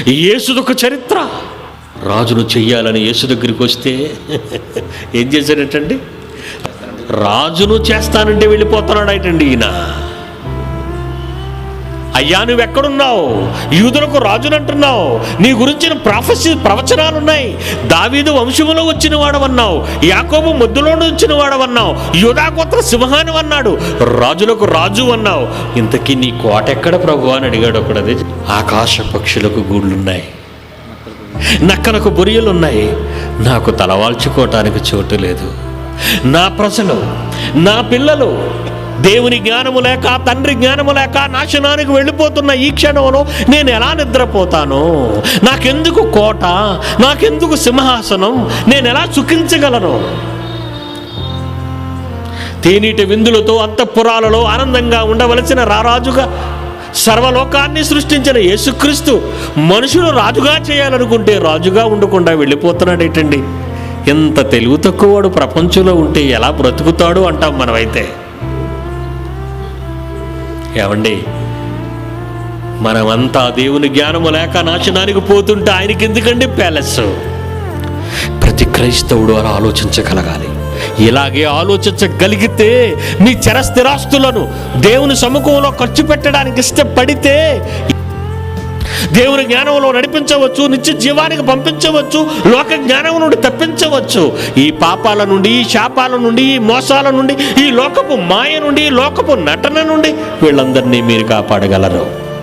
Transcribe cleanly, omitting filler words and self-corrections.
యేసుదొక చరిత్ర. రాజును చెయ్యాలని యేసు దగ్గరికి వస్తే ఏం చేశాడటండి? రాజును చేస్తానంటే వెళ్ళిపోతున్నాడు అయిటండి ఈయన. అయ్యా నువ్వెక్కడున్నావు? యూదులకు రాజును అంటున్నావు, నీ గురించిన ప్రవచనాలున్నాయి. దావీదు వంశములో వచ్చిన వాడవన్నావు, యాకోబు ముద్దులో వచ్చిన వాడవన్నావు, యూదా గోత్ర సింహాని అన్నాడు, రాజులకు రాజు అన్నావు. ఇంతకీ నీ కోట ఎక్కడ ప్రభు అని అడిగాడు ఒకడది. ఆకాశ పక్షులకు గూళ్ళున్నాయి, నక్కలకు బొరియలున్నాయి, నాకు తలవాల్చుకోవటానికి చోటు లేదు. నా ప్రజలు, నా పిల్లలు దేవుని జ్ఞానము లేక, తండ్రి జ్ఞానము లేక నాశనానికి వెళ్ళిపోతున్న ఈ క్షణంలో నేను ఎలా నిద్రపోతాను? నాకెందుకు కోట, నాకెందుకు సింహాసనం? నేను ఎలా సుఖించగలను? తేనీటి విందులతో అంతఃపురాలలో ఆనందంగా ఉండవలసిన రారాజుగా సర్వలోకాన్ని సృష్టించిన యేసుక్రీస్తు మనుషులు రాజుగా చేయాలనుకుంటే రాజుగా ఉండకుండా వెళ్ళిపోతున్నాడేటండి. ఎంత తెలివి తక్కువవాడు ప్రపంచంలో ఉంటే ఎలా బ్రతుకుతాడు అంటాం మనమైతే. ఏమండి, మనమంతా దేవుని జ్ఞానము లేక నాశనానికి పోతుంటే ఆయనకి ఎందుకండి ప్యాలెస్? ప్రతి క్రైస్తవుడు అలా ఆలోచించగలగాలి. ఇలాగే ఆలోచించగలిగితే మీ చరస్థిరాస్తులను దేవుని సముఖంలో ఖర్చు పెట్టడానికి ఇష్టపడితే దేవుని జ్ఞానంలో నడిపించవచ్చు, నిత్య జీవానికి పంపించవచ్చు, లోక జ్ఞానం నుండి తప్పించవచ్చు. ఈ పాపాల నుండి, ఈ శాపాల నుండి, ఈ మోసాల నుండి, ఈ లోకపు మాయ నుండి, ఈ లోకపు నటన నుండి వీళ్ళందరినీ మీరు కాపాడగలరు.